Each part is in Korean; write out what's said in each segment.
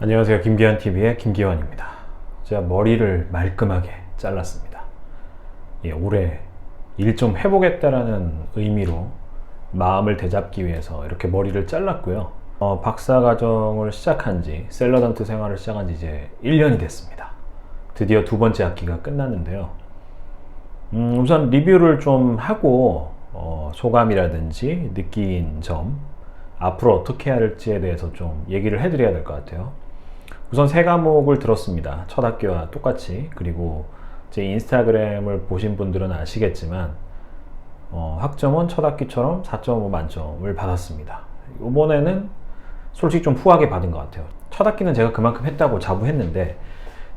안녕하세요. 김기환TV의 김기환입니다. 제가 머리를 말끔하게 잘랐습니다. 올해 일 좀 해보겠다라는 의미로 마음을 되잡기 위해서 이렇게 머리를 잘랐고요. 박사과정을 시작한 지, 셀러던트 생활을 시작한 지 이제 1년이 됐습니다. 드디어 두 번째 학기가 끝났는데요. 우선 리뷰를 좀 하고 소감이라든지 느낀 점, 앞으로 어떻게 할지에 대해서 좀 얘기를 해드려야 될 것 같아요. 우선 세 과목을 들었습니다. 첫 학기와 똑같이. 그리고 제 인스타그램을 보신 분들은 아시겠지만 학점은 첫 학기처럼 4.5 만점을 받았습니다. 이번에는 솔직히 좀 후하게 받은 것 같아요. 첫 학기는 제가 그만큼 했다고 자부했는데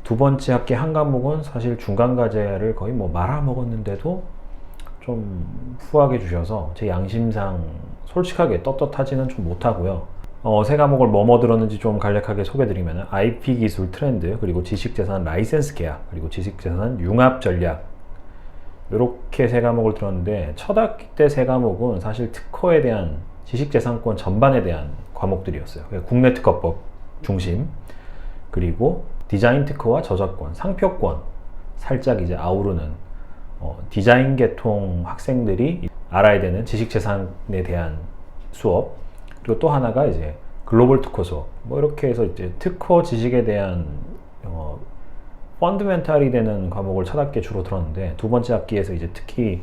두 번째 학기 한 과목은 사실 중간과제를 거의 말아먹었는데도 좀 후하게 주셔서 제 양심상 솔직하게 떳떳하지는 좀 못하고요. 세 과목을 뭐뭐 들었는지 좀 간략하게 소개드리면 IP 기술 트렌드, 그리고 지식재산 라이센스 계약, 그리고 지식재산 융합 전략, 이렇게 세 과목을 들었는데 첫 학기 때 세 과목은 사실 특허에 대한 지식재산권 전반에 대한 과목들이었어요. 국내 특허법 중심, 그리고 디자인 특허와 저작권, 상표권 살짝 이제 아우르는 디자인 계통 학생들이 알아야 되는 지식재산에 대한 수업, 그리고 또 하나가 이제 글로벌 특허 수업, 이렇게 해서 이제 특허 지식에 대한 펀드멘탈이 되는 과목을 첫 학기에 주로 들었는데 두 번째 학기에서 이제 특히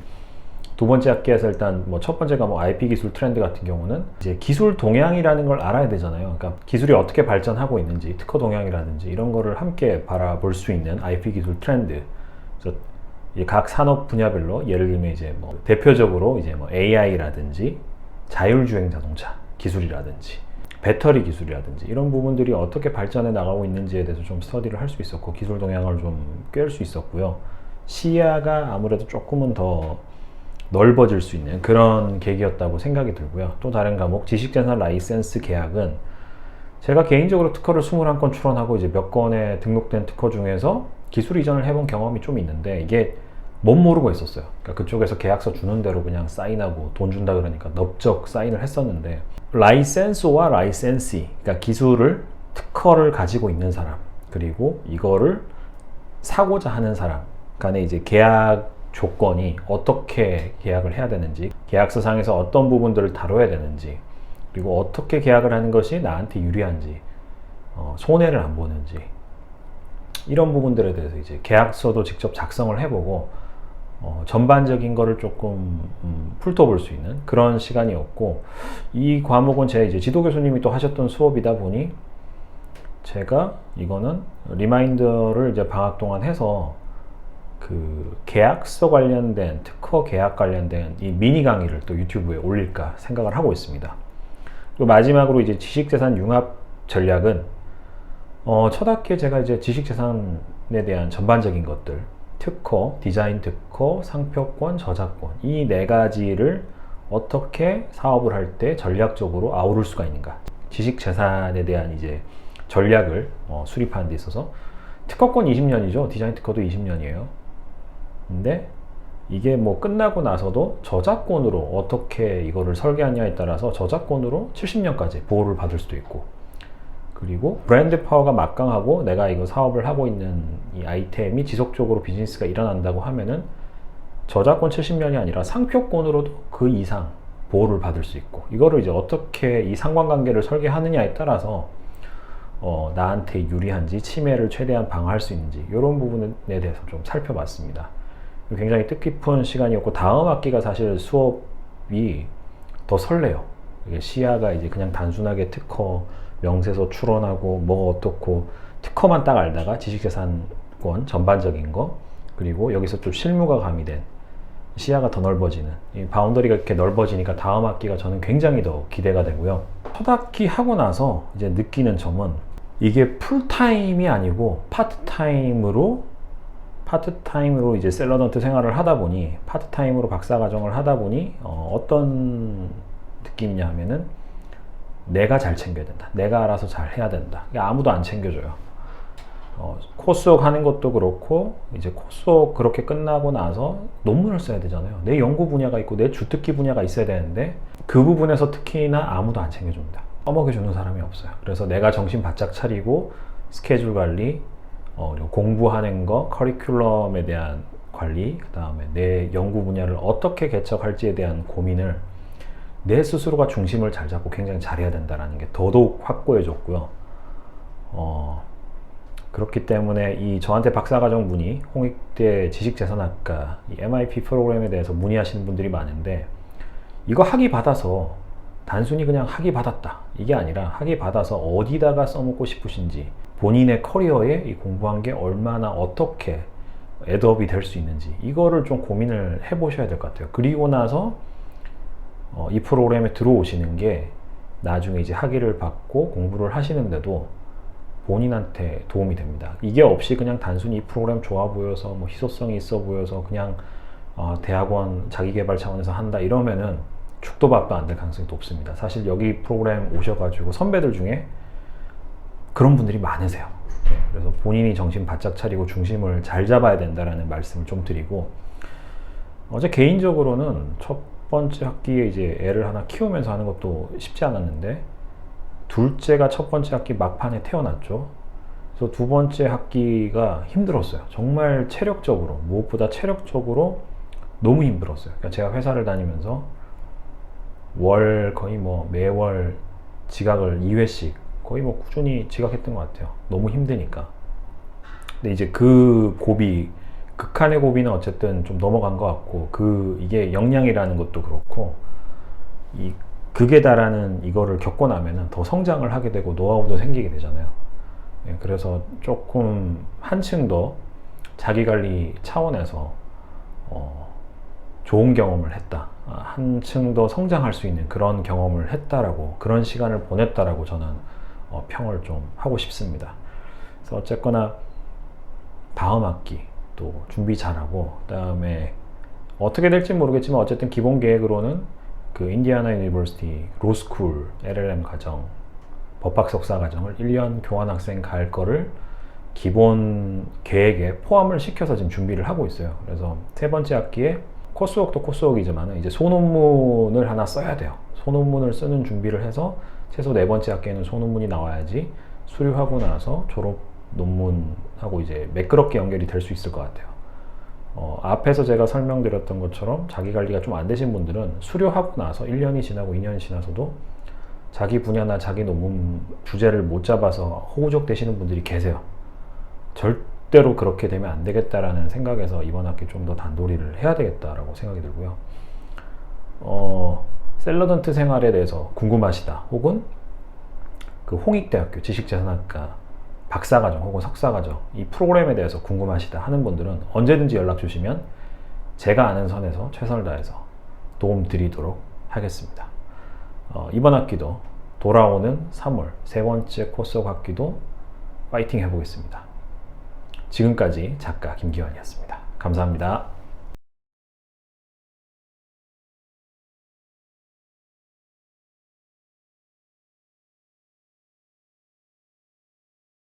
두 번째 학기에서 일단 첫 번째 과목 IP 기술 트렌드 같은 경우는 이제 기술 동향이라는 걸 알아야 되잖아요. 그러니까 기술이 어떻게 발전하고 있는지, 특허 동향이라든지 이런 거를 함께 바라볼 수 있는 IP 기술 트렌드. 그래서 각 산업 분야별로 예를 들면 이제 대표적으로 이제 AI라든지 자율주행 자동차 기술이라든지 배터리 기술이라든지 이런 부분들이 어떻게 발전해 나가고 있는지에 대해서 좀 스터디를 할 수 있었고 기술 동향을 좀 꿰을 수 있었고요. 시야가 아무래도 조금은 더 넓어질 수 있는 그런 계기였다고 생각이 들고요. 또 다른 과목 지식재산 라이센스 계약은 제가 개인적으로 특허를 21건 출원하고 이제 몇 건의 등록된 특허 중에서 기술 이전을 해본 경험이 좀 있는데 이게 못 모르고 있었어요. 그러니까 그쪽에서 계약서 주는 대로 그냥 사인하고 돈 준다 그러니까 넙적 사인을 했었는데 라이센스와 라이센시, 그러니까 기술을 특허를 가지고 있는 사람 그리고 이거를 사고자 하는 사람 간의 이제 계약 조건이 어떻게 계약을 해야 되는지, 계약서상에서 어떤 부분들을 다뤄야 되는지, 그리고 어떻게 계약을 하는 것이 나한테 유리한지, 손해를 안 보는지 이런 부분들에 대해서 이제 계약서도 직접 작성을 해보고 전반적인 거를 조금 훑어볼 수 있는 그런 시간이었고, 이 과목은 제 이제 지도 교수님이 또 하셨던 수업이다 보니 제가 이거는 리마인더를 이제 방학 동안 해서 그 계약서 관련된 특허 계약 관련된 이 미니 강의를 또 유튜브에 올릴까 생각을 하고 있습니다. 그리고 마지막으로 이제 지식재산 융합 전략은 첫 학기에 제가 이제 지식재산에 대한 전반적인 것들, 특허, 디자인 특허, 상표권, 저작권 이 네 가지를 어떻게 사업을 할 때 전략적으로 아우를 수가 있는가, 지식재산에 대한 이제 전략을 수립하는 데 있어서 특허권 20년이죠. 디자인 특허도 20년이에요. 근데 이게 끝나고 나서도 저작권으로 어떻게 이거를 설계하냐에 따라서 저작권으로 70년까지 보호를 받을 수도 있고, 그리고 브랜드 파워가 막강하고 내가 이거 사업을 하고 있는 이 아이템이 지속적으로 비즈니스가 일어난다고 하면은 저작권 70년이 아니라 상표권으로도 그 이상 보호를 받을 수 있고, 이거를 이제 어떻게 이 상관관계를 설계하느냐에 따라서 나한테 유리한지 침해를 최대한 방어할 수 있는지 이런 부분에 대해서 좀 살펴봤습니다. 굉장히 뜻깊은 시간이었고 다음 학기가 사실 수업이 더 설레요. 이게 시야가 이제 그냥 단순하게 특허 명세서 출원하고 어떻고 특허만 딱 알다가 지식재산권 전반적인 거, 그리고 여기서 좀 실무가 가미된 시야가 더 넓어지는, 이 바운더리가 이렇게 넓어지니까 다음 학기가 저는 굉장히 더 기대가 되고요. 첫 학기 하고 나서 이제 느끼는 점은 이게 풀타임이 아니고 파트타임으로 이제 셀러던트 생활을 하다 보니, 파트타임으로 박사과정을 하다 보니 어떤 느낌이냐 하면은 내가 잘 챙겨야 된다. 내가 알아서 잘 해야 된다. 아무도 안 챙겨줘요. 코스웍 하는 것도 그렇고 이제 코스웍 그렇게 끝나고 나서 논문을 써야 되잖아요. 내 연구 분야가 있고 내 주특기 분야가 있어야 되는데 그 부분에서 특히나 아무도 안 챙겨줍니다. 써먹여주는 사람이 없어요. 그래서 내가 정신 바짝 차리고 스케줄 관리, 그리고 공부하는 거, 커리큘럼에 대한 관리, 그 다음에 내 연구 분야를 어떻게 개척할지에 대한 고민을 내 스스로가 중심을 잘 잡고 굉장히 잘해야 된다는 게 더더욱 확고해졌고요. 그렇기 때문에 이 저한테 박사과정 문의, 홍익대 지식재산학과 이 MIP 프로그램에 대해서 문의하시는 분들이 많은데, 이거 학위 받아서 단순히 그냥 학위 받았다 이게 아니라 학위 받아서 어디다가 써먹고 싶으신지, 본인의 커리어에 이 공부한 게 얼마나 어떻게 애드업이 될 수 있는지 이거를 좀 고민을 해보셔야 될 것 같아요. 그리고 나서 이 프로그램에 들어오시는 게 나중에 이제 학위를 받고 공부를 하시는데도 본인한테 도움이 됩니다. 이게 없이 그냥 단순히 이 프로그램 좋아 보여서 뭐 희소성이 있어 보여서 그냥 대학원 자기계발 차원에서 한다 이러면은 죽도 밥도 안 될 가능성이 높습니다. 사실 여기 프로그램 오셔가지고 선배들 중에 그런 분들이 많으세요. 그래서 본인이 정신 바짝 차리고 중심을 잘 잡아야 된다라는 말씀을 좀 드리고, 어제 개인적으로는 첫 번째 학기에 이제 애를 하나 키우면서 하는 것도 쉽지 않았는데, 둘째가 첫 번째 학기 막판에 태어났죠. 그래서 두 번째 학기가 힘들었어요. 정말 체력적으로, 무엇보다 체력적으로 너무 힘들었어요. 그러니까 제가 회사를 다니면서 거의 뭐 매월 지각을 2회씩 거의 뭐 꾸준히 지각했던 것 같아요. 너무 힘드니까. 근데 이제 그 고비, 극한의 고비는 어쨌든 좀 넘어간 것 같고, 이게 역량이라는 것도 그렇고, 이 극에 달하는 이거를 겪고 나면은 더 성장을 하게 되고 노하우도 생기게 되잖아요. 그래서 조금 한층 더 자기관리 차원에서 좋은 경험을 했다, 한층 더 성장할 수 있는 그런 경험을 했다라고, 그런 시간을 보냈다라고 저는 평을 좀 하고 싶습니다. 그래서 어쨌거나 다음 학기 또 준비 잘하고, 그 다음에 어떻게 될지 모르겠지만 어쨌든 기본 계획으로는 그 인디애나 유니버시티 로스쿨 LLM 과정, 법학 석사 과정을 1년 교환학생 갈 거를 기본 계획에 포함을 시켜서 지금 준비를 하고 있어요. 그래서 세 번째 학기에 코스웍도 코스웍이지만 이제 소논문을 하나 써야 돼요. 소논문을 쓰는 준비를 해서 최소 네 번째 학기에는 소논문이 나와야지 수료하고 나서 졸업 논문하고 이제 매끄럽게 연결이 될 수 있을 것 같아요. 앞에서 제가 설명드렸던 것처럼 자기 관리가 좀 안 되신 분들은 수료하고 나서 1년이 지나고 2년이 지나서도 자기 분야나 자기 논문 주제를 못 잡아서 허우적 되시는 분들이 계세요. 절대로 그렇게 되면 안 되겠다라는 생각에서 이번 학기 좀 더 단도리를 해야 되겠다라고 생각이 들고요. 샐러던트 생활에 대해서 궁금하시다, 혹은 그 홍익대학교 지식재산학과 박사과정 혹은 석사과정 이 프로그램에 대해서 궁금하시다 하는 분들은 언제든지 연락 주시면 제가 아는 선에서 최선을 다해서 도움 드리도록 하겠습니다. 이번 학기도 돌아오는 3월 세 번째 코스웍 학기도 파이팅 해보겠습니다. 지금까지 작가 김기환이었습니다. 감사합니다.